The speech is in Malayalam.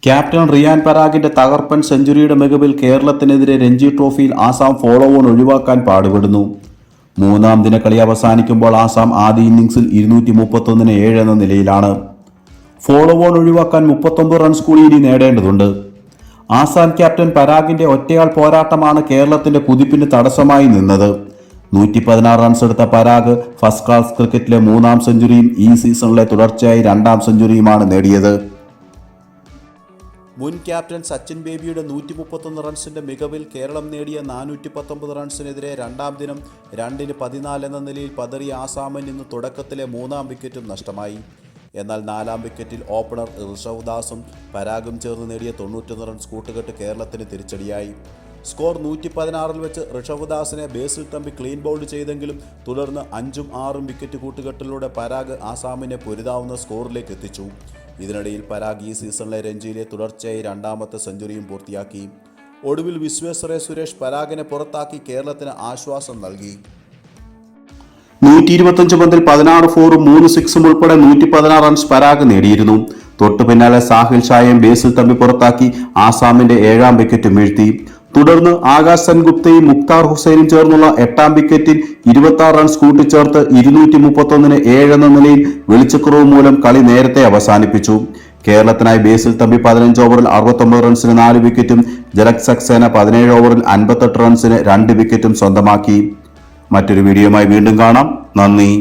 ക്യാപ്റ്റൻ റിയാൻ പരാഗിന്റെ തകർപ്പൻ സെഞ്ചുറിയുടെ മികവിൽ കേരളത്തിനെതിരെ രഞ്ജി ട്രോഫിയിൽ ആസാം ഫോളോ ഓൺ ഒഴിവാക്കാൻ പാടുപെടുന്നു. മൂന്നാം ദിന കളി അവസാനിക്കുമ്പോൾ ആസാം ആദ്യ ഇന്നിംഗ്സിൽ 231-7 എന്ന നിലയിലാണ്. ഫോളോ ഓൺ ഒഴിവാക്കാൻ 39 റൺസ് കൂടി ഇനി നേടേണ്ടതുണ്ട്. ആസാം ക്യാപ്റ്റൻ പരാഗിന്റെ ഒറ്റയാൾ പോരാട്ടമാണ് കേരളത്തിന്റെ കുതിപ്പിന് തടസ്സമായി നിന്നത്. 116 റൺസ് എടുത്ത പരാഗ് ഫസ്റ്റ് ക്ലാസ് ക്രിക്കറ്റിലെ 3ാം സെഞ്ചുറിയും ഈ സീസണിലെ തുടർച്ചയായി 2ാം സെഞ്ചുറിയുമാണ് നേടിയത്. മുൻ ക്യാപ്റ്റൻ സച്ചിൻ ബേബിയുടെ 131 റൺസിന്റെ മികവിൽ കേരളം നേടിയ 419 റൺസിനെതിരെ 2ാം ദിനം 2-14 എന്ന നിലയിൽ പതറിയ ആസാമിന് ഇന്ന് തുടക്കത്തിലെ 3ാം വിക്കറ്റും നഷ്ടമായി. എന്നാൽ 4ാം വിക്കറ്റിൽ ഓപ്പണർ ഋഷഭ് ദാസും പരാഗും ചേർന്ന് നേടിയ 91 റൺസ് കൂട്ടുകെട്ട് കേരളത്തിന് തിരിച്ചടിയായി. സ്കോർ 116 വെച്ച് ഋഷഭ് ദാസിനെ ബേസിൽ തമ്പി ക്ലീൻ ബൗൾഡ് ചെയ്തെങ്കിലും തുടർന്ന് 5ഉം 6ഉം വിക്കറ്റ് കൂട്ടുകെട്ടിലൂടെ പരാഗ് ആസാമിനെ പൊരുതാവുന്ന സ്കോറിലേക്ക് എത്തിച്ചു. ഇതിനിടയിൽ പരാഗ് ഈ സീസണിലെ രഞ്ജിയിലെ തുടർച്ചയായി 2ാമത്തെ സെഞ്ചുറിയും പൂർത്തിയാക്കി. ഒടുവിൽ വിശ്വേശ്വരയ്യ സുരേഷ് പരാഗിനെ പുറത്താക്കി കേരളത്തിന് ആശ്വാസം നൽകി. 125 പന്തിൽ 16 ഫോറും 3 സിക്സും ഉൾപ്പെടെ 116 റൺസ് പരാഗ് നേടിയിരുന്നു. തൊട്ടു പിന്നാലെ സാഹിൽ ഷായെയും ബേസിൽ തമ്പി പുറത്താക്കി ആസാമിന്റെ 7ാം വിക്കറ്റ് വീഴ്ത്തി. തുടർന്ന് ആകാശ് സെൻഗുപ്തയും മുക്താർ ഹുസൈനും ചേർന്നുള്ള 8ാം വിക്കറ്റിൽ 26 റൺസ് കൂട്ടിച്ചേർത്ത് 231-7 എന്ന നിലയിൽ വെളിച്ചക്കുറവ് മൂലം കളി നേരത്തെ അവസാനിപ്പിച്ചു. കേരളത്തിനായി ബേസിൽ തമ്പി 15 ഓവറിൽ 69 റൺസിന് 4 വിക്കറ്റും ജലക് സക്സേന 17 ഓവറിൽ 58 റൺസിന് 2 വിക്കറ്റും സ്വന്തമാക്കി. മറ്റൊരു വീഡിയോയുമായി വീണ്ടും കാണാം. നന്ദി.